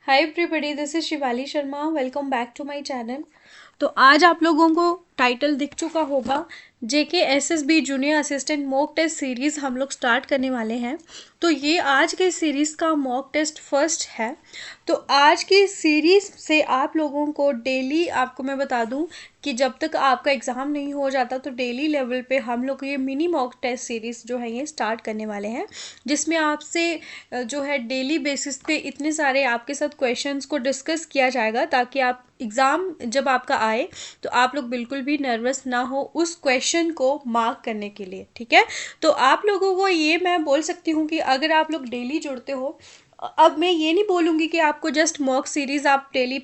Hi everybody, this is Shivali Sharma. Welcome back to my channel. तो आज आप लोगों को टाइटल दिख चुका होगा, JK SSB junior assistant mock test series हम लोग स्टार्ट करने वाले हैं। तो ये आज के सीरीज़ का मॉक टेस्ट फर्स्ट है। तो आज की सीरीज़ से आप लोगों को डेली, आपको मैं बता दूं कि जब तक आपका एग्ज़ाम नहीं हो जाता तो डेली लेवल पे हम लोग ये मिनी मॉक टेस्ट सीरीज़ जो है ये स्टार्ट करने वाले हैं, जिसमें आपसे जो है डेली बेसिस पे इतने सारे आपके साथ क्वेश्चंस को डिस्कस किया जाएगा, ताकि आप एग्ज़ाम जब आपका आए तो आप लोग बिल्कुल भी नर्वस ना हो उस क्वेश्चन को मार्क करने के लिए। ठीक है, तो आप लोगों को ये मैं बोल सकती हूँ कि अगर आप लोग डेली जुड़ते हो, अब मैं ये नहीं बोलूँगी कि आपको जस्ट मॉक सीरीज़ आप डेली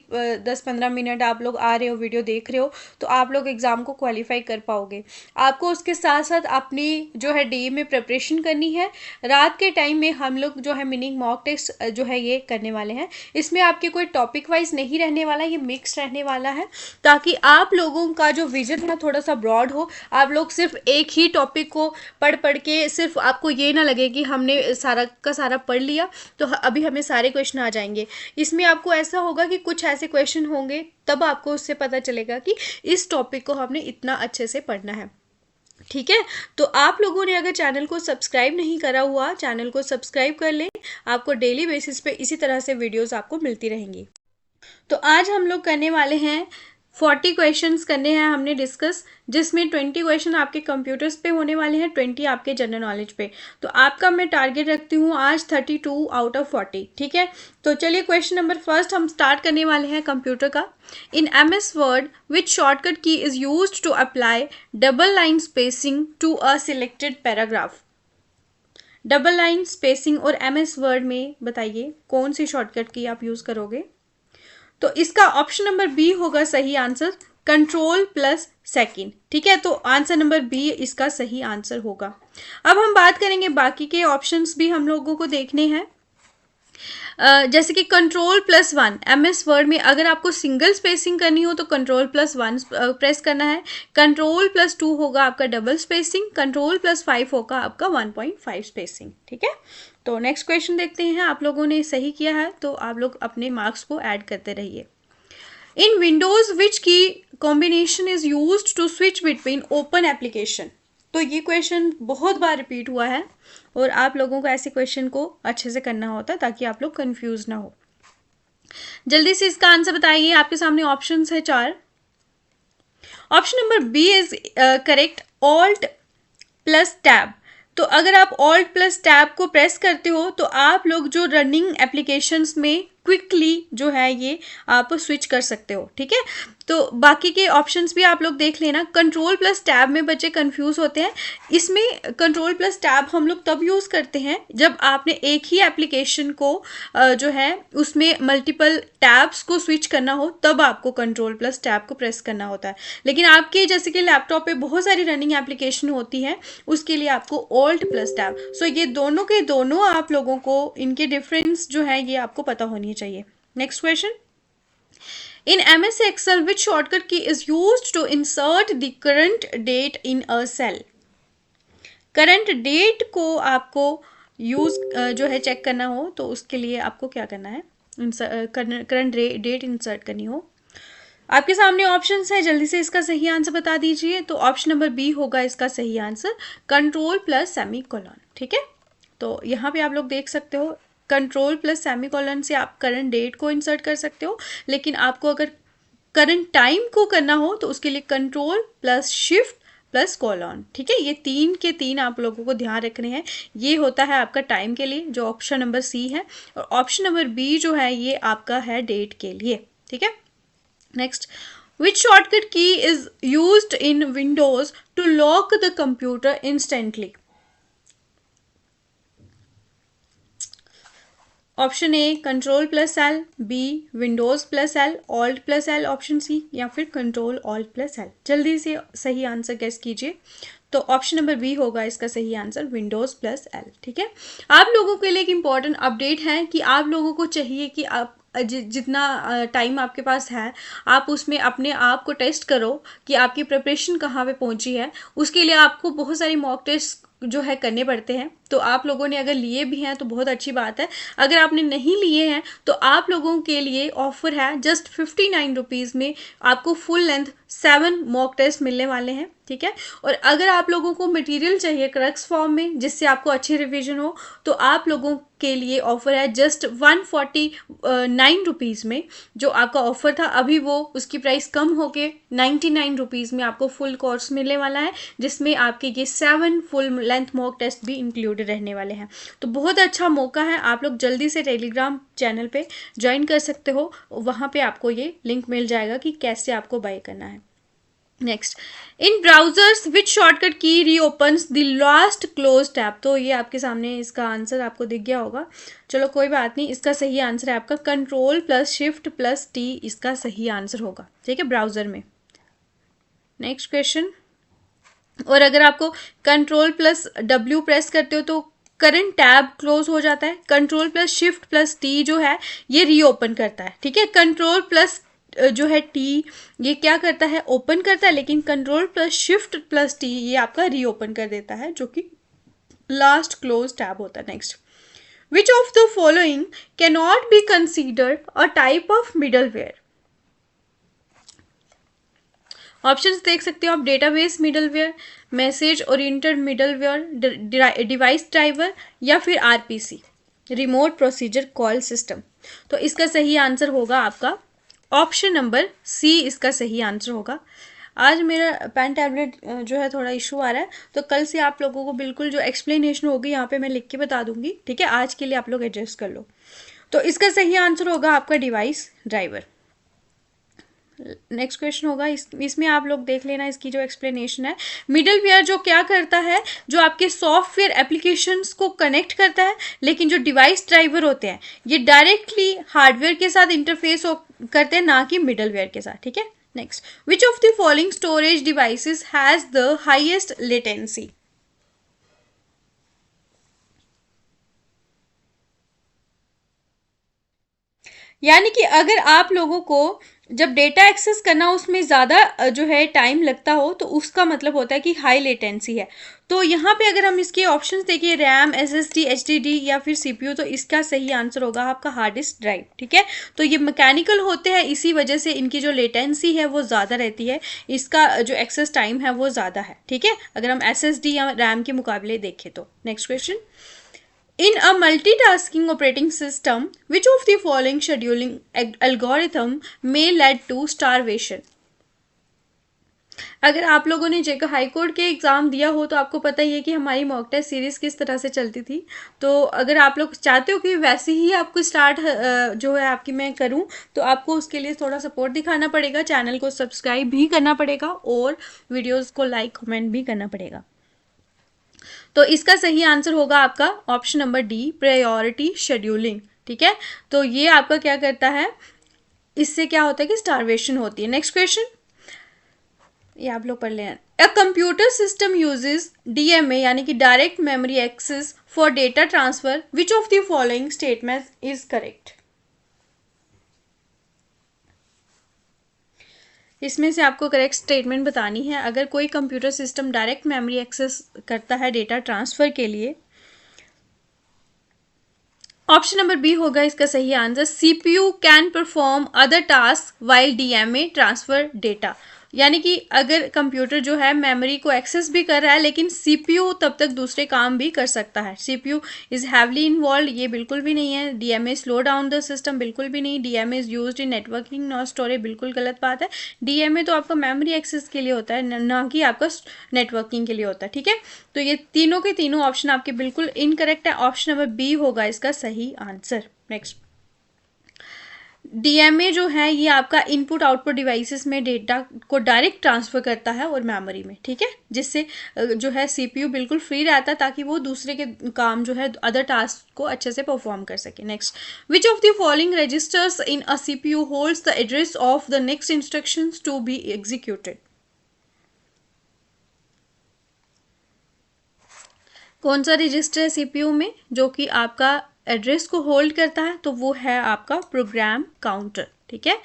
10-15 मिनट आप लोग आ रहे हो, वीडियो देख रहे हो तो आप लोग एग्ज़ाम को क्वालिफाई कर पाओगे। आपको उसके साथ साथ अपनी जो है डे में प्रिपरेशन करनी है। रात के टाइम में हम लोग जो है मिनी मॉक टेस्ट जो है ये करने वाले हैं। इसमें आपके कोई टॉपिक वाइज नहीं रहने वाला, ये मिक्स रहने वाला है, ताकि आप लोगों का जो विजन है थोड़ा सा ब्रॉड हो। आप लोग सिर्फ एक ही टॉपिक को पढ़ के सिर्फ आपको ये ना लगे कि हमने सारा का सारा पढ़ लिया तो अभी हमें सारे क्वेश्चन आ जाएंगे। इसमें आपको ऐसा होगा कि कुछ ऐसे क्वेश्चन होंगे, तब आपको उससे पता चलेगा कि इस टॉपिक को हमने इतना अच्छे से पढ़ना है। ठीक है, तो आप लोगों ने अगर चैनल को सब्सक्राइब नहीं करा हुआ, चैनल को सब्सक्राइब कर लें। आपको डेली बेसिस पे इसी तरह से वीडियोस आपको मिलती रहेंगी। तो आज हम लोग करने वाले हैं 40 क्वेश्चंस करने हैं हमने डिस्कस, जिसमें 20 क्वेश्चन आपके कंप्यूटर्स पे होने वाले हैं, 20 आपके जनरल नॉलेज पे। तो आपका मैं टारगेट रखती हूँ आज 32 आउट ऑफ 40। ठीक है, तो चलिए क्वेश्चन नंबर फर्स्ट हम स्टार्ट करने वाले हैं कंप्यूटर का। In MS word which shortcut key is use to apply double line spacing to a selected paragraph. Double line spacing और MS वर्ड में बताइए कौन सी शॉर्टकट की आप यूज करोगे। तो इसका ऑप्शन नंबर बी होगा सही आंसर, कंट्रोल प्लस सेकेंड। ठीक है, तो आंसर नंबर बी इसका सही आंसर होगा। अब हम बात करेंगे, बाकी के ऑप्शंस भी हम लोगों को देखने हैं। जैसे कि control plus one, MS word में अगर आपको सिंगल स्पेसिंग करनी हो तो कंट्रोल प्लस वन प्रेस करना है। कंट्रोल प्लस टू होगा आपका डबल स्पेसिंग, कंट्रोल प्लस 5 होगा आपका 1.5 स्पेसिंग। ठीक है, तो नेक्स्ट क्वेश्चन देखते हैं। आप लोगों ने सही किया है तो आप लोग अपने मार्क्स को ऐड करते रहिए। इन windows which key combination is used to switch between open application. तो ये क्वेश्चन बहुत बार रिपीट हुआ है और आप लोगों को ऐसे क्वेश्चन को अच्छे से करना होता है ताकि आप लोग कंफ्यूज ना हो। जल्दी से इसका आंसर बताइए, आपके सामने ऑप्शंस है 4। Option number B is correct, alt plus tab. तो अगर आप ऑल्ट प्लस टैब को प्रेस करते हो तो आप लोग जो रनिंग एप्लीकेशंस में क्विकली जो है ये आप स्विच कर सकते हो। ठीक है, तो बाकी के ऑप्शंस भी आप लोग देख लेना। कंट्रोल प्लस टैब में बच्चे कंफ्यूज होते हैं। इसमें कंट्रोल प्लस टैब हम लोग तब यूज़ करते हैं जब आपने एक ही एप्लीकेशन को जो है उसमें मल्टीपल टैब्स को स्विच करना हो, तब आपको कंट्रोल प्लस टैब को प्रेस करना होता है। लेकिन आपके जैसे कि लैपटॉप पे बहुत सारी रनिंग एप्लीकेशन होती है, उसके लिए आपको ऑल्ट प्लस टैब। सो ये दोनों के दोनों आप लोगों को इनके डिफरेंस जो है ये आपको पता होनी चाहिए। Next question, in MS Excel which shortcut key is used to insert the current date in a cell। Current date को आपको यूज जो है चेक करना हो तो उसके लिए आपको क्या करना है, करंट डेट इंसर्ट करनी हो। आपके सामने ऑप्शंस है, जल्दी से इसका सही आंसर बता दीजिए। तो ऑप्शन नंबर बी होगा इसका सही आंसर, कंट्रोल प्लस सेमीकोलन। ठीक है, तो यहाँ पे आप लोग देख सकते हो कंट्रोल प्लस सेमीकोलन से आप करंट डेट को इंसर्ट कर सकते हो, लेकिन आपको अगर करंट टाइम को करना हो तो उसके लिए control plus shift plus colon. ठीक है, ये 3 के 3 आप लोगों को ध्यान रखने हैं। ये होता है आपका टाइम के लिए जो ऑप्शन नंबर सी है, और ऑप्शन नंबर बी जो है ये आपका है डेट के लिए। ठीक है, next, which shortcut key is used in Windows to lock the computer instantly। Option A control plus L, B windows plus L, alt plus L, option C, या फिर कंट्रोल ऑल्ट प्लस एल। जल्दी से सही answer guess कीजिए। तो option number B होगा इसका सही आंसर, विंडोज प्लस एल। ठीक है, आप लोगों के लिए एक इम्पॉर्टेंट अपडेट है कि आप लोगों को चाहिए कि आप जितना टाइम आपके पास है आप उसमें अपने आप को टेस्ट करो कि आपकी प्रिपरेशन कहाँ पे पहुँची है। उसके लिए आपको बहुत सारी मॉक टेस्ट जो है करने पड़ते हैं। तो आप लोगों ने अगर लिए भी हैं तो बहुत अच्छी बात है, अगर आपने नहीं लिए हैं तो आप लोगों के लिए ऑफर है, जस्ट 59 रुपीज़ में आपको फुल लेंथ 7 मॉक टेस्ट मिलने वाले हैं, ठीक है। और अगर आप लोगों को मटेरियल चाहिए क्रक्स फॉर्म में जिससे आपको अच्छी रिवीजन हो, तो आप लोगों के लिए ऑफर है जस्ट 149 रुपीज़ में। जो आपका ऑफर था अभी वो उसकी प्राइस कम होके 99 रुपीज़ में आपको फुल कोर्स मिलने वाला है, जिसमें आपके ये 7 फुल लेंथ मॉक टेस्ट भी इंक्लूडेड रहने वाले हैं। तो बहुत अच्छा मौका है, आप लोग जल्दी से टेलीग्राम चैनल पे ज्वाइन कर सकते हो, वहाँ पे आपको ये लिंक मिल जाएगा कि कैसे आपको बाय करना है। नेक्स्ट, इन ब्राउजर्स विच शॉर्टकट की रीओपन्स द लास्ट क्लोज टैब। तो ये आपके सामने इसका आंसर आपको दिख गया होगा, चलो कोई बात नहीं। इसका सही आंसर है आपका control plus shift plus T, इसका सही आंसर होगा, ठीक है, ब्राउजर में। नेक्स्ट क्वेश्चन, और अगर आपको कंट्रोल प्लस डब्ल्यू प्रेस करते हो तो करंट टैब क्लोज हो जाता है। Control plus shift plus T जो है ये रीओपन करता है, ठीक है। कंट्रोल प्लस जो है टी ये क्या करता है, ओपन करता है, लेकिन control plus shift plus T ये आपका रीओपन कर देता है, जो कि लास्ट क्लोज टैब होता है। Next, which of the following can not be considered a type of middleware. Options देख सकते हो आप, database middleware, message oriented middleware, device driver या फिर RPC, remote procedure call system. तो इसका सही आंसर होगा आपका ऑप्शन नंबर सी, इसका सही आंसर होगा। आज मेरा पेन टैबलेट जो है थोड़ा इशू आ रहा है, तो कल से आप लोगों को बिल्कुल जो एक्सप्लेनेशन होगी यहाँ पे मैं लिख के बता दूंगी, ठीक है। आज के लिए आप लोग एडजस्ट कर लो। तो इसका सही आंसर होगा आपका डिवाइस ड्राइवर। नेक्स्ट क्वेश्चन होगा, इसमें आप लोग देख लेना इसकी जो एक्सप्लेनेशन है। मिडलवेयर जो क्या करता है, जो आपके सॉफ्टवेयर एप्लीकेशंस को कनेक्ट करता है, लेकिन जो डिवाइस ड्राइवर होते हैं ये डायरेक्टली हार्डवेयर के साथ इंटरफेस करते हैं, ना कि मिडलवेयर के साथ, ठीक है। Next, which of the following storage devices has the highest latency. यानी कि अगर आप लोगों को जब डेटा एक्सेस करना उसमें ज़्यादा जो है टाइम लगता हो, तो उसका मतलब होता है कि हाई लेटेंसी है। तो यहाँ पे अगर हम इसके ऑप्शंस देखिए, रैम, एसएसडी, एचडीडी या फिर सीपीयू, तो इसका सही आंसर होगा आपका हार्ड डिस्क ड्राइव, ठीक है। तो ये मैकेनिकल होते हैं, इसी वजह से इनकी जो लेटेंसी है वो ज़्यादा रहती है, इसका जो एक्सेस टाइम है वो ज़्यादा है, ठीक है, अगर हम एसएसडी या रैम के मुकाबले देखें तो। Next question, in a multitasking operating system, which of the following scheduling algorithm may lead to starvation? अगर आप लोगों ने जेका हाई कोर्ट के एग्ज़ाम दिया हो तो आपको पता ही है कि हमारी मॉक टेस्ट सीरीज़ किस तरह से चलती थी। तो अगर आप लोग चाहते हो कि वैसे ही आपको स्टार्ट जो है आपकी मैं करूं, तो आपको उसके लिए थोड़ा सपोर्ट दिखाना पड़ेगा, चैनल को सब्सक्राइब भी करना पड़ेगा और वीडियोज़ को लाइक कमेंट भी करना पड़ेगा। तो इसका सही आंसर होगा आपका option number D, priority scheduling, ठीक है। तो ये आपका क्या करता है, इससे क्या होता है कि स्टारवेशन होती है। नेक्स्ट क्वेश्चन, ये आप लोग पढ़ लें। A computer system uses DMA यानी कि direct memory access for data transfer, which of the following statement is correct. इसमें से आपको करेक्ट स्टेटमेंट बतानी है। अगर कोई computer system direct memory access करता है डेटा ट्रांसफ़र के लिए, ऑप्शन नंबर बी होगा इसका सही answer. CPU can perform other task while DMA transfer data. यानी कि अगर कंप्यूटर जो है मेमोरी को एक्सेस भी कर रहा है, लेकिन सीपीयू तब तक दूसरे काम भी कर सकता है। सीपीयू इज़ हैवली इन्वॉल्व, ये बिल्कुल भी नहीं है। DMA slow down the system, बिल्कुल भी नहीं। DMA is used in networking not storage, बिल्कुल गलत बात है। डीएमए तो आपका मेमोरी एक्सेस के लिए होता है, ना कि आपका नेटवर्किंग के लिए होता है, ठीक है। तो ये तीनों के तीनों ऑप्शन आपके बिल्कुल इनकरेक्ट है। ऑप्शन नंबर बी होगा इसका सही आंसर। नेक्स्ट, डीएमए जो है ये आपका इनपुट आउटपुट डिवाइसेस में डेटा को डायरेक्ट ट्रांसफ़र करता है और मेमोरी में, ठीक है, जिससे जो है सीपीयू बिल्कुल फ्री रहता है ताकि वो दूसरे के काम जो है अदर टास्क को अच्छे से परफॉर्म कर सके। Next, which of the following registers in a CPU holds the address of the next instructions to be executed. कौन सा रजिस्टर है सीपीयू में जो कि आपका एड्रेस को होल्ड करता है, तो वो है आपका प्रोग्राम काउंटर, ठीक है।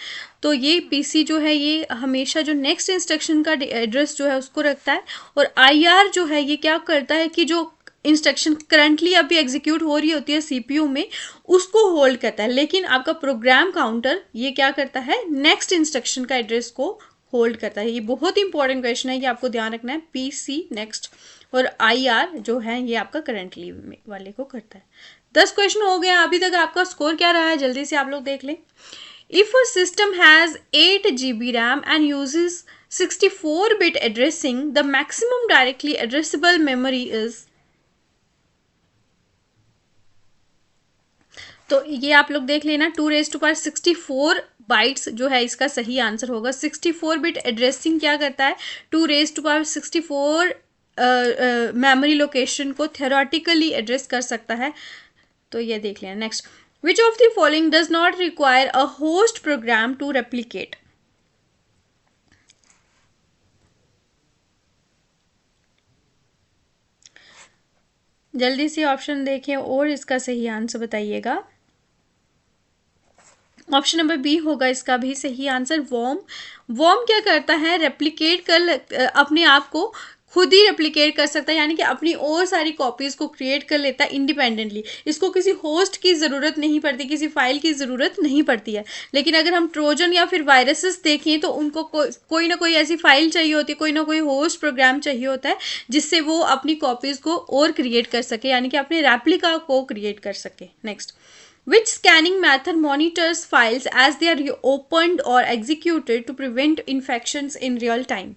तो ये पीसी जो है ये हमेशा जो नेक्स्ट इंस्ट्रक्शन का एड्रेस जो है उसको रखता है, और आईआर जो है ये क्या करता है कि जो इंस्ट्रक्शन करंटली अभी एग्जीक्यूट हो रही होती है सीपीयू में उसको होल्ड करता है, लेकिन आपका प्रोग्राम काउंटर ये क्या करता है, नेक्स्ट इंस्ट्रक्शन का एड्रेस को होल्ड करता है। ये बहुत इंपॉर्टेंट क्वेश्चन है, ये आपको ध्यान रखना है। पीसी नेक्स्ट और आईआर जो है ये आपका करंटली वाले को करता है। 10 क्वेश्चन हो गए। अभी तक आपका स्कोर क्या रहा है, जल्दी से आप लोग देख लें। If a system has 8 GB RAM and uses 64-bit addressing, the maximum directly addressable memory is, तो ये आप लोग देख लेना, 2⁻64 बाइट्स जो है इसका सही आंसर होगा। 64 बिट एड्रेसिंग क्या करता है, 2⁻64 मेमोरी लोकेशन को थ्योरेटिकली एड्रेस कर सकता है। तो ये देख लेना। Next, which of the following does not require a host program to replicate. जल्दी से ऑप्शन देखें और इसका सही आंसर बताइएगा। ऑप्शन नंबर बी होगा इसका भी सही आंसर। वॉर्म क्या करता है, रेप्लिकेट कर अपने आप को खुद ही रेप्लिकेट कर सकता है, यानी कि अपनी और सारी कॉपीज को क्रिएट कर लेता है इंडिपेंडेंटली। इसको किसी होस्ट की ज़रूरत नहीं पड़ती, किसी फाइल की ज़रूरत नहीं पड़ती है। लेकिन अगर हम ट्रोजन या फिर वायरसेस देखें तो उनको कोई ना कोई ऐसी फाइल चाहिए होती है, कोई ना कोई होस्ट प्रोग्राम चाहिए होता है जिससे वो अपनी कॉपीज़ को और क्रिएट कर सके, यानी कि अपने रेप्लिका को क्रिएट कर सके। Next, which scanning method monitors files as they are opened or executed to prevent infections in real time?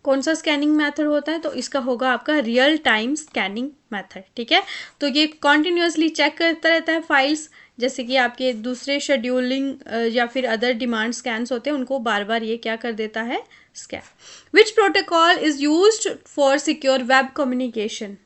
कौन सा स्कैनिंग मेथड होता है, तो इसका होगा आपका रियल टाइम स्कैनिंग मेथड। ठीक है, तो ये कॉन्टिन्यूसली चेक करता रहता है फाइल्स, जैसे कि आपके दूसरे शेड्यूलिंग या फिर अदर डिमांड स्कैन्स होते हैं उनको बार बार ये क्या कर देता है, scan. Which protocol is used for secure web communication.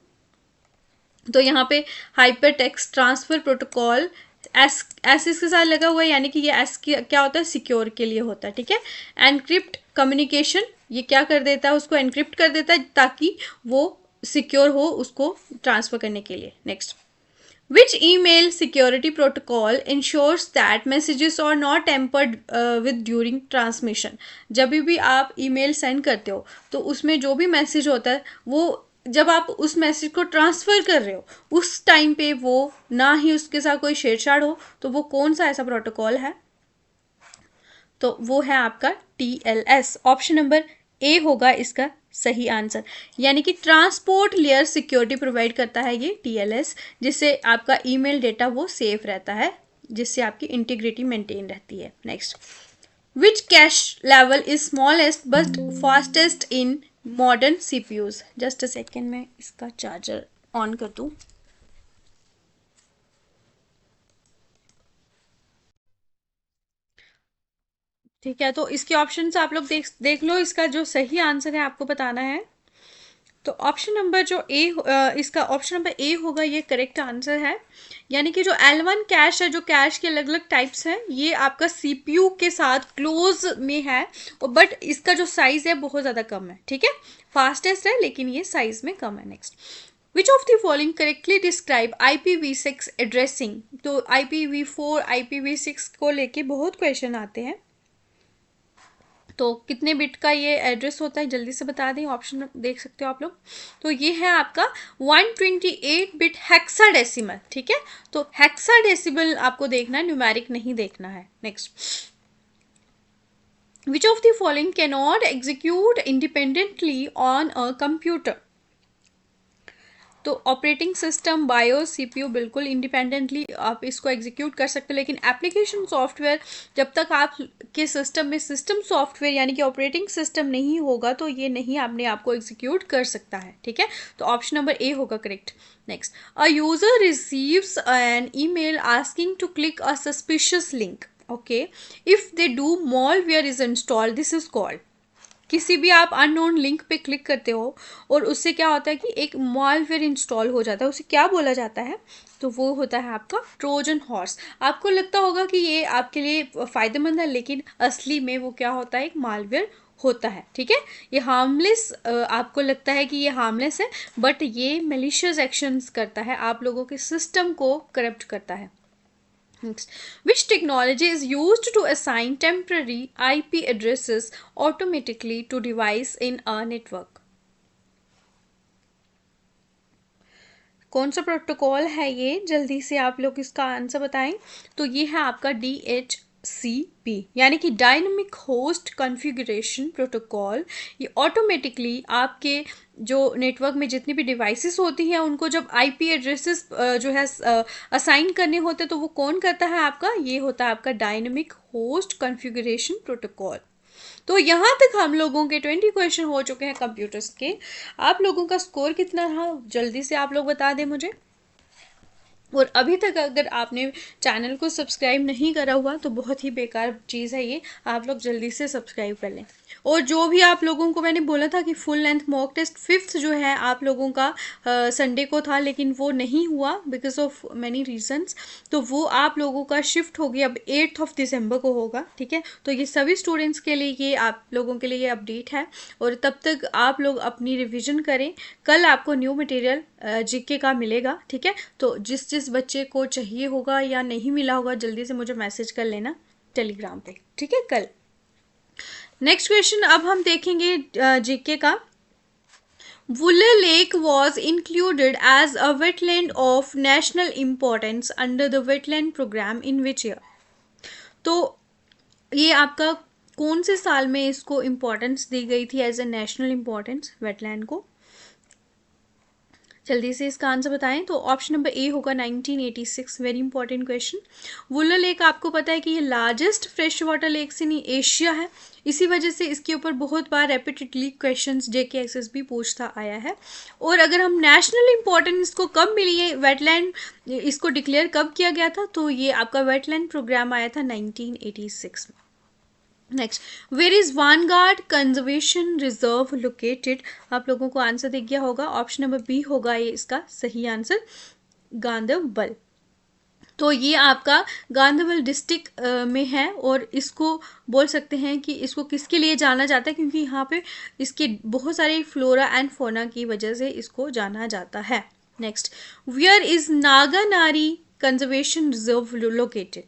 तो यहाँ पे hyper text transfer protocol S इसके साथ लगा हुआ है, यानी कि ये एस क्या होता है, सिक्योर के लिए होता है। ठीक है, एनक्रिप्ट कम्युनिकेशन ये क्या कर देता है, उसको एनक्रिप्ट कर देता है ताकि वो सिक्योर हो उसको ट्रांसफ़र करने के लिए। Next, which email security protocol ensures that messages are not tampered with during transmission. जब भी आप ईमेल सेंड करते हो तो उसमें जो भी मैसेज होता है वो जब आप उस मैसेज को ट्रांसफ़र कर रहे हो उस टाइम पे वो ना ही उसके साथ कोई छेड़छाड़ हो, तो वो कौन सा ऐसा प्रोटोकॉल है, तो वो है आपका TLS। ऑप्शन नंबर ए होगा इसका सही आंसर, यानी कि ट्रांसपोर्ट लेयर सिक्योरिटी प्रोवाइड करता है ये TLS, जिससे आपका ईमेल डेटा वो सेफ रहता है, जिससे आपकी इंटीग्रिटी मेंटेन रहती है। Next, which cash level is smallest but fastest in modern CPUs। Just a second, मैं इसका चार्जर ऑन कर दूं। ठीक है, तो इसके ऑप्शन आप लोग देख लो, इसका जो सही आंसर है आपको बताना है। तो ऑप्शन नंबर जो इसका ऑप्शन नंबर ए होगा ये करेक्ट आंसर है, यानी कि जो L1 कैश है, जो कैश के अलग अलग टाइप्स हैं, ये आपका CPU के साथ क्लोज में है, और बट इसका जो साइज है बहुत ज़्यादा कम है। ठीक है, फास्टेस्ट है लेकिन ये साइज में कम है। Next, which of the following correctly describe IPv6 addressing. तो IPv4 IPv6 को लेके बहुत क्वेश्चन आते हैं, तो कितने बिट का ये एड्रेस होता है जल्दी से बता दें, ऑप्शन देख सकते हो आप लोग। तो ये है आपका 128 बिट हेक्साडेसिमल। ठीक है, तो हेक्साडेसिमल आपको देखना है, न्यूमेरिक नहीं देखना है। Next, which of the following can not execute independently on a computer. तो ऑपरेटिंग सिस्टम, बायोस, CPU बिल्कुल इंडिपेंडेंटली आप इसको एग्जीक्यूट कर सकते हो, लेकिन एप्लीकेशन सॉफ्टवेयर जब तक आप के सिस्टम में सिस्टम सॉफ्टवेयर यानी कि ऑपरेटिंग सिस्टम नहीं होगा तो ये नहीं अपने आप को एग्जीक्यूट कर सकता है। ठीक है, तो ऑप्शन नंबर ए होगा correct. Next, a user receives an email asking to click a suspicious link. Okay, if they do malware is installed, this is called. किसी भी आप अननोन लिंक पे क्लिक करते हो और उससे क्या होता है कि एक मालवेयर इंस्टॉल हो जाता है, उसे क्या बोला जाता है, तो वो होता है आपका ट्रोजन हॉर्स। आपको लगता होगा कि ये आपके लिए फ़ायदेमंद है, लेकिन असली में वो क्या होता है, एक मालवेयर होता है। ठीक है, ये हार्मलेस, आपको लगता है कि ये हार्मलेस है, बट ये मैलिशियस एक्शंस करता है, आप लोगों के सिस्टम को करप्ट करता है। Next, which technology is used to assign temporary IP addresses automatically to device in a network? कौन सा प्रोटोकॉल है ये, जल्दी से आप लोग इसका आंसर बताएं। तो ये है आपका DHCP यानी कि डायनेमिक होस्ट कॉन्फ़िगरेशन प्रोटोकॉल। ये ऑटोमेटिकली आपके जो नेटवर्क में जितनी भी डिवाइसेस होती हैं उनको जब IP एड्रेसेस जो है असाइन करने होते तो वो कौन करता है आपका, ये होता है आपका डायनेमिक होस्ट कॉन्फ़िगरेशन प्रोटोकॉल। तो यहाँ तक हम लोगों के 20 क्वेश्चन हो चुके हैं कंप्यूटर्स के। आप लोगों का स्कोर कितना रहा जल्दी से आप लोग बता दें मुझे। और अभी तक अगर आपने चैनल को सब्सक्राइब नहीं करा हुआ तो बहुत ही बेकार चीज़ है ये, आप लोग जल्दी से सब्सक्राइब कर लें। और जो भी आप लोगों को मैंने बोला था कि full length mock test 5th जो है आप लोगों का संडे को था, लेकिन वो नहीं हुआ बिकॉज ऑफ मैनी रीजंस। तो वो आप लोगों का शिफ्ट हो गया, अब 8 दिसंबर को होगा। ठीक है, तो ये सभी स्टूडेंट्स के लिए, ये आप लोगों के लिए ये अपडेट है। और तब तक आप लोग अपनी रिविजन करें। कल आपको न्यू मटेरियल जीके का मिलेगा। ठीक है, तो जिस जिस बच्चे को चाहिए होगा या नहीं मिला होगा जल्दी से मुझे मैसेज कर लेना टेलीग्राम पे। ठीक है, कल। नेक्स्ट क्वेश्चन अब हम देखेंगे जीके का। Wuller Lake was included as a wetland of national importance under the wetland program in which year? तो ये आपका कौन से साल में इसको इम्पोर्टेंस दी गई थी as a national importance wetland को, जल्दी से इसका आंसर बताएं। तो ऑप्शन नंबर ए होगा 1986। Very important question. Wular lake आपको पता है कि ये largest fresh water lakes in Asia है, इसी वजह से इसके ऊपर बहुत बार रेपिटेडली क्वेश्चंस JK SSB पूछता आया है। और अगर हम नेशनल इंपॉर्टेंस इसको कब मिली है, वेटलैंड इसको डिक्लेयर कब किया गया था, तो ये आपका वेटलैंड प्रोग्राम आया था 1986 में। Next, where is Wangath conservation reserve located? आप लोगों को आंसर दिख गया होगा, ऑप्शन नंबर बी होगा ये इसका सही आंसर, गांधरबल। तो ये आपका गांधरबल डिस्ट्रिक्ट में है और इसको बोल सकते हैं कि इसको किसके लिए जाना जाता है, क्योंकि यहाँ पे इसके बहुत सारे फ्लोरा एंड फोना की वजह से इसको जाना जाता है। Next, where is Naganari conservation reserve located?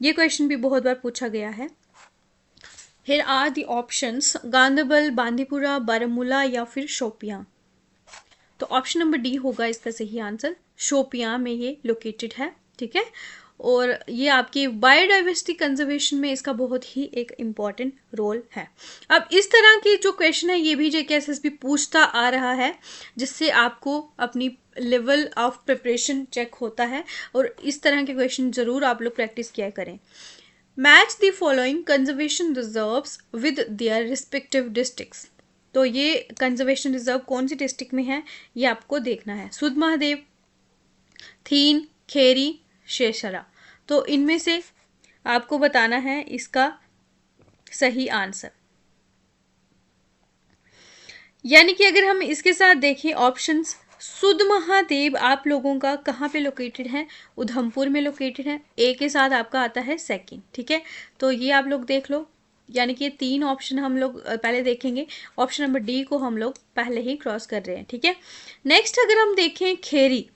ये क्वेश्चन भी बहुत बार पूछा गया है। Here are the options, Ganderbal, Bandipora, Baramulla या फिर शोपियां। तो ऑप्शन नंबर डी होगा इसका सही आंसर, शोपियां में ये लोकेटेड है। ठीक है, और ये आपकी बायोडाइवर्सिटी कंजर्वेशन में इसका बहुत ही एक इम्पॉर्टेंट रोल है। अब इस तरह की जो क्वेश्चन है ये भी JK SSB पूछता आ रहा है, जिससे आपको अपनी लेवल ऑफ प्रिपरेशन चेक होता है। और इस तरह के क्वेश्चन ज़रूर आप लोग प्रैक्टिस किया करें। Match the following conservation reserves with their respective districts. तो ये कंजर्वेशन रिजर्व कौन सी डिस्ट्रिक्ट में है ये आपको देखना है। सुध महादेव, थीन, खेरी, शेषरा। तो इनमें से आपको बताना है इसका सही आंसर। यानी कि अगर हम इसके साथ देखें ऑप्शंस, सुध महादेव आप लोगों का कहाँ पे लोकेटेड है, उधमपुर में लोकेटेड है। ए के साथ आपका आता है सेकंड। ठीक है, तो ये आप लोग देख लो, यानी कि ये 3 ऑप्शन हम लोग पहले देखेंगे। ऑप्शन नंबर डी को हम लोग पहले ही क्रॉस कर रहे हैं। ठीक है, नेक्स्ट अगर हम देखें खेरी,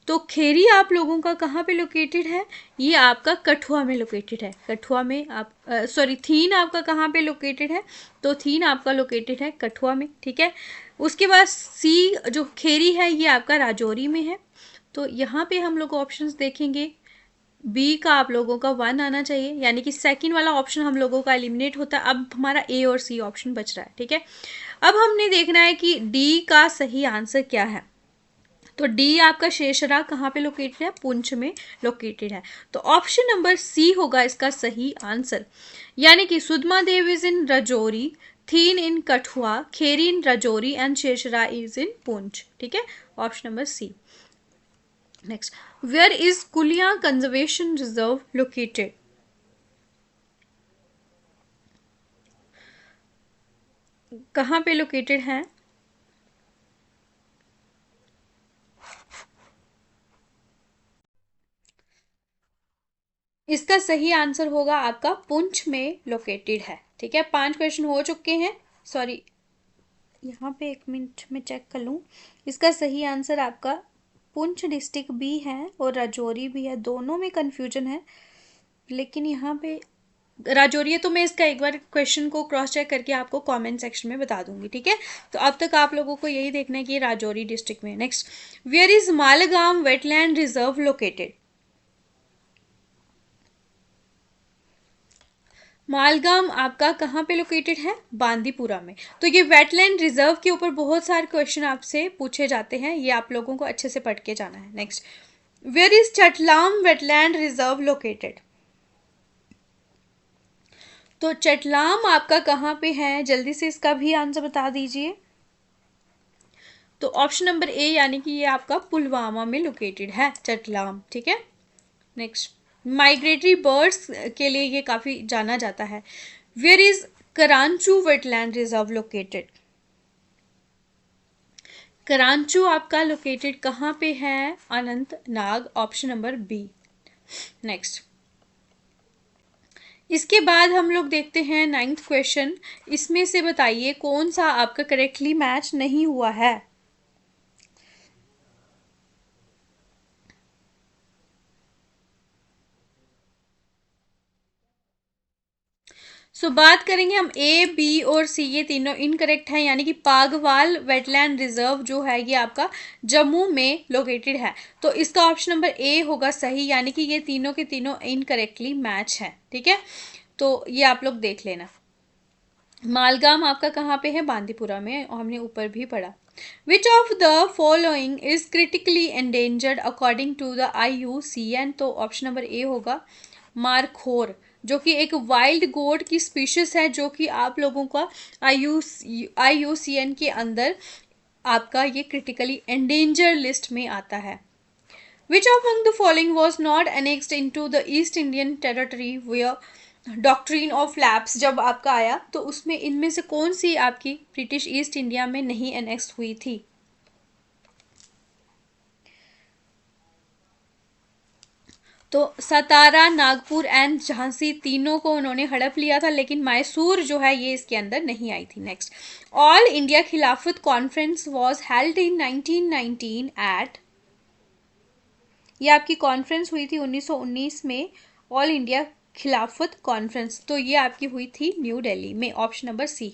तो खेरी आप लोगों का कहाँ पे लोकेटेड है, ये आपका कठुआ में लोकेटेड है। कठुआ में आप थीन आपका कहाँ पे लोकेटेड है, तो थीन आपका लोकेटेड है कठुआ में। ठीक है, उसके बाद सी जो खेरी है ये आपका राजौरी में है। तो यहाँ पे हम लोग ऑप्शंस देखेंगे, बी का आप लोगों का 1 आना चाहिए, यानी कि सेकंड वाला ऑप्शन हम लोगों का एलिमिनेट होता है। अब हमारा ए और सी ऑप्शन बच रहा है। ठीक है, अब हमने देखना है कि डी का सही आंसर क्या है। तो डी आपका शेषरा कहाँ पे लोकेटेड है, पुंछ में लोकेटेड है। तो ऑप्शन नंबर सी होगा इसका सही आंसर, यानी कि Sudhmahadev is in Rajouri, Thein in Kathua, Kheri in Rajouri and Sheshra is in Poonch. ठीक है, option number C. Next, where is Kulia conservation reserve located? कहाँ पे लोकेटेड है? इसका सही आंसर होगा आपका पुंछ में लोकेटेड है। ठीक है, 5 क्वेश्चन हो चुके हैं। सॉरी, यहाँ पे 1 मिनट में चेक कर लूँ। इसका सही आंसर आपका पुंछ डिस्ट्रिक्ट भी है और राजौरी भी है, दोनों में कन्फ्यूजन है। लेकिन यहाँ पे राजौरी है, तो मैं इसका एक बार क्वेश्चन को क्रॉस चेक करके आपको कमेंट सेक्शन में बता दूंगी, ठीक है। तो अब तक आप लोगों को यही देखना है कि ये राजौरी डिस्ट्रिक्ट में। Next, where is Malgam wetland reserve located? Malgam आपका कहाँ पे लोकेटेड है? बांदीपुरा में। तो ये वेटलैंड रिजर्व के ऊपर बहुत सारे क्वेश्चन आपसे पूछे जाते हैं, ये आप लोगों को अच्छे से पढ़ के जाना है। Next, where is Chatlam wetland reserve located? तो चटलाम आपका कहाँ पे है? जल्दी से इसका भी आंसर बता दीजिए। तो ऑप्शन नंबर ए, यानी कि ये आपका पुलवामा में लोकेटेड है चटलाम, ठीक है। नेक्स्ट, माइग्रेटरी बर्ड्स के लिए ये काफ़ी जाना जाता है। Where is Karanchu wetland reserve located? Karanchu आपका लोकेटेड कहाँ पे है? Anantnag, option number B. Next, इसके बाद हम लोग देखते हैं 9th क्वेश्चन। इसमें से बताइए कौन सा आपका करेक्टली मैच नहीं हुआ है। बात करेंगे हम ए, बी और सी, ये तीनों इनकरेक्ट हैं, यानी कि पागवाल वेटलैंड रिजर्व जो है ये आपका जम्मू में लोकेटेड है। तो इसका ऑप्शन नंबर ए होगा सही, यानी कि ये तीनों के तीनों इनकरेक्टली मैच है, ठीक है। तो ये आप लोग देख लेना। मालगाम आपका कहाँ पे है? बांदीपुरा में, और हमने ऊपर भी पढ़ा। Which of the following is critically endangered according to the IUCN? तो ऑप्शन नंबर ए होगा मारखोर, जो कि एक वाइल्ड गोट की स्पीशीज है, जो कि आप लोगों का IUCN के अंदर आपका ये क्रिटिकली एंडेंजर लिस्ट में आता है। Which among the following was not annexed into the East Indian Territory where doctrine of lapse जब आपका आया, तो उसमें इनमें से कौन सी आपकी ब्रिटिश ईस्ट इंडिया में नहीं एनेक्स हुई थी? तो सतारा, नागपुर एंड झांसी तीनों को उन्होंने हड़प लिया था, लेकिन मैसूर जो है ये इसके अंदर नहीं आई थी। Next, all India Khilafat conference was held in 1919 at? ये आपकी कॉन्फ्रेंस हुई थी 1919 में, ऑल इंडिया खिलाफत कॉन्फ्रेंस, तो ये आपकी हुई थी न्यू दिल्ली में, option number C.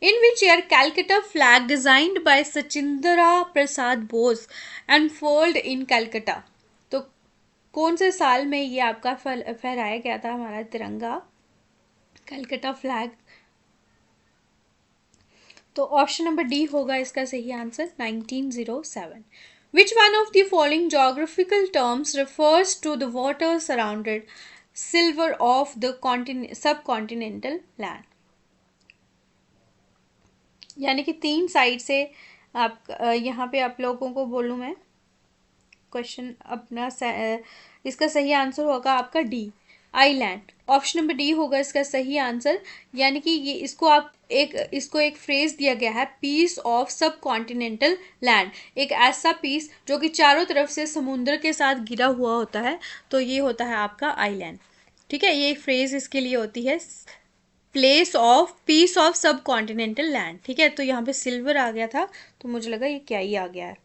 In which year Calcutta flag designed by Sachindra Prasad Bose and fold in Calcutta? तो कौन से साल में ये आपका फहराया गया था हमारा तिरंगा, कैलकटा फ्लैग? तो ऑप्शन नंबर डी होगा इसका सही answer, 1907। Which one of the following geographical terms refers to the water surrounded silver of the subcontinental land? यानी कि 3 साइड से आप यहाँ पे आप लोगों को बोलूँ मैं क्वेश्चन अपना, इसका सही आंसर होगा आपका D, Island. Option number D होगा इसका सही आंसर, यानी कि ये इसको एक फ्रेज दिया गया है, पीस ऑफ सब कॉन्टिनेंटल लैंड, एक ऐसा पीस जो कि चारों तरफ से समुद्र के साथ घिरा हुआ होता है, तो ये होता है आपका आइलैंड, ठीक है। ये फ्रेज इसके लिए होती है, प्लेस ऑफ पीस ऑफ सब कॉन्टिनेंटल लैंड, ठीक है। तो यहाँ पे सिल्वर आ गया था, तो मुझे लगा ये क्या ही आ गया है,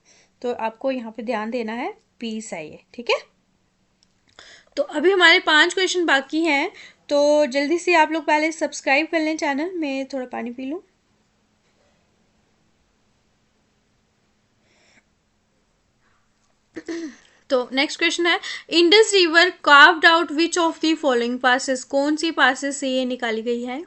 तो आपको यहाँ पे ध्यान देना है, पीस है ये, ठीक है। तो अभी हमारे 5 क्वेश्चन बाकी हैं, तो जल्दी से आप लोग पहले सब्सक्राइब कर लें चैनल में। थोड़ा पानी पी लूँ। तो नेक्स्ट क्वेश्चन है, Indus river carved out which of the following passes? कौन सी पासेस से ये निकाली गई है?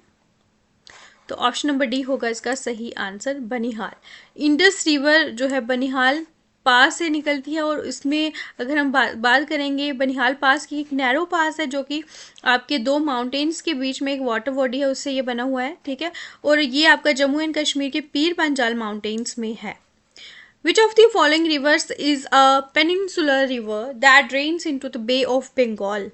तो ऑप्शन नंबर डी होगा इसका सही आंसर, बनिहाल। इंडस रिवर जो है बनिहाल पास से निकलती है, और इसमें अगर हम बात करेंगे बनिहाल पास की, एक नैरो पास है जो कि आपके 2 माउंटेन्स के बीच में एक वाटर बॉडी है, उससे ये बना हुआ है, ठीक है। और ये आपका जम्मू एंड कश्मीर के पीर पंजाल माउंटेन्स में है। Which of the following rivers is a peninsular river that drains into the Bay of Bengal?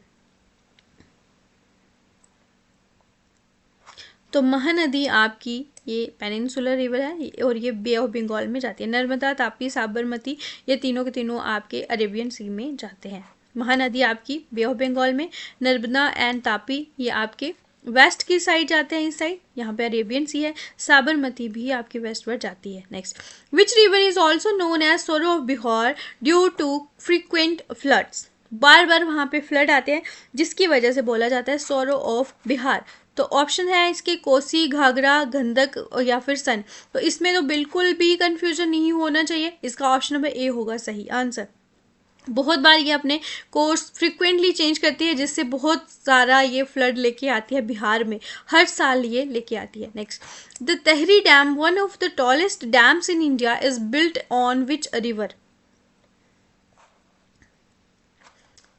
तो महानदी आपकी ये पेनिनसुलर रिवर है, और ये बे ऑफ बंगाल में जाती है। नर्मदा, तापी, साबरमती, ये तीनों के तीनों आपके अरेबियन सी में जाते हैं। महानदी आपकी बे ऑफ बंगाल में, नर्मदा एंड तापी ये आपके वेस्ट की साइड जाते हैं, इस साइड यहाँ पे अरेबियन सी है। साबरमती भी आपकी वेस्टवर्ड जाती है। Next, which river is also known as sorrow of Bihar due to frequent floods? बार बार वहाँ पे फ्लड आते हैं, जिसकी वजह से बोला जाता है सोरो ऑफ बिहार। तो ऑप्शन है इसके कोसी, घाघरा, गंडक या फिर सन। तो इसमें तो बिल्कुल भी कंफ्यूजन नहीं होना चाहिए, इसका ऑप्शन नंबर ए होगा सही आंसर। बहुत बार ये अपने कोर्स फ्रिक्वेंटली चेंज करती है, जिससे बहुत सारा ये फ्लड लेके आती है बिहार में, हर साल ये लेके आती है। Next, the tehri dam, one of the tallest dams in India, is built on which river.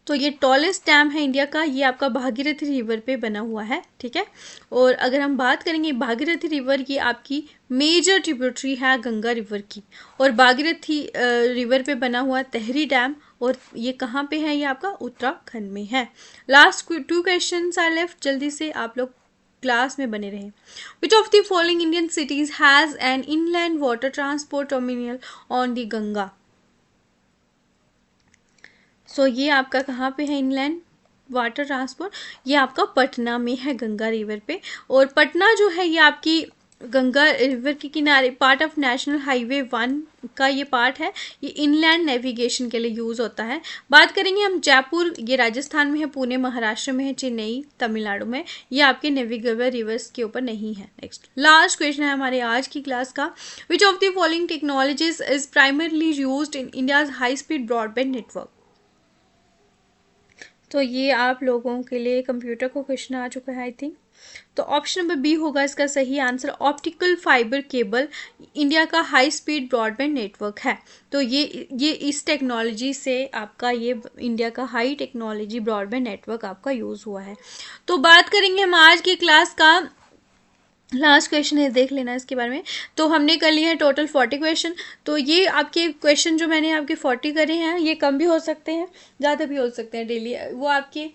तो ये टॉलेस्ट डैम है इंडिया का, ये आपका भागीरथी रिवर पे बना हुआ है, ठीक है। और अगर हम बात करेंगे भागीरथी रिवर की, आपकी मेजर ट्रिब्यूटरी है गंगा रिवर की, और भागीरथी रिवर पे बना हुआ तहरी डैम, और ये कहाँ पे है, ये आपका उत्तराखंड में है। लास्ट 2 क्वेश्चंस आर लेफ्ट, जल्दी से आप लोग क्लास में बने रहें। Which of the following Indian cities has an inland water transport terminal on the Ganga. So ये आपका कहाँ पे है इनलैंड वाटर ट्रांसपोर्ट, ये आपका पटना में है गंगा रिवर पे। और पटना जो है ये आपकी गंगा रिवर के किनारे पार्ट ऑफ नेशनल हाईवे 1 का ये पार्ट है, ये इनलैंड नेविगेशन के लिए यूज़ होता है। बात करेंगे हम जयपुर, ये राजस्थान में है, पुणे महाराष्ट्र में है, चेन्नई तमिलनाडु में, ये आपके नेविगेबल रिवर्स के ऊपर नहीं है। नेक्स्ट लास्ट क्वेश्चन है हमारे आज की क्लास का, विच of the following technologies is primarily used in India's high speed broadband network. तो ये आप लोगों के लिए कंप्यूटर को क्वेश्चन आ चुका है आई थिंक। तो ऑप्शन नंबर बी होगा इसका सही answer, optical fibre cable India का हाई स्पीड ब्रॉडबैंड नेटवर्क है। तो ये इस टेक्नोलॉजी से आपका ये इंडिया का हाई टेक्नोलॉजी ब्रॉडबैंड नेटवर्क आपका यूज़ हुआ है। तो बात करेंगे हम आज की क्लास का लास्ट क्वेश्चन है, देख लेना इसके बारे में। तो हमने कर लिए हैं टोटल 40 क्वेश्चन। तो ये आपके क्वेश्चन जो मैंने आपके 40 करे हैं, ये कम भी हो सकते हैं, ज़्यादा भी हो सकते हैं डेली, वो आपके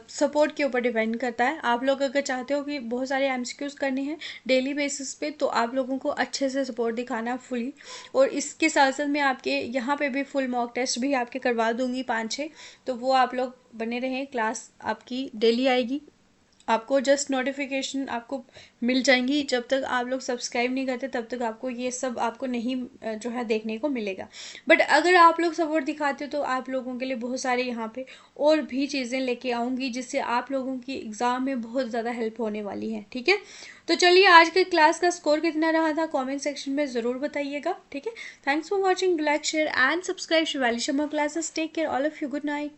सपोर्ट के ऊपर डिपेंड करता है। आप लोग अगर चाहते हो कि बहुत सारे एमसीक्यूज करने हैं डेली बेसिस पे, तो आप लोगों को अच्छे से सपोर्ट दिखाना फुली। और इसके साथ साथ मैं आपके यहाँ पे भी फुल मॉक टेस्ट भी आपके करवा दूँगी 5-6, तो वो आप लोग बने रहें, क्लास आपकी डेली आएगी, आपको जस्ट नोटिफिकेशन आपको मिल जाएंगी। जब तक आप लोग सब्सक्राइब नहीं करते तब तक आपको ये सब आपको नहीं जो है देखने को मिलेगा। बट अगर आप लोग सपोर्ट दिखाते हो तो आप लोगों के लिए बहुत सारे यहाँ पे और भी चीज़ें लेके आऊँगी, जिससे आप लोगों की एग्ज़ाम में बहुत ज़्यादा हेल्प होने वाली है, ठीक है। तो चलिए, आज के क्लास का स्कोर कितना रहा था कमेंट सेक्शन में ज़रूर बताइएगा, ठीक है। Thanks for watching, like share and subscribe Shivali Sharma classes. Take care all of you, good night.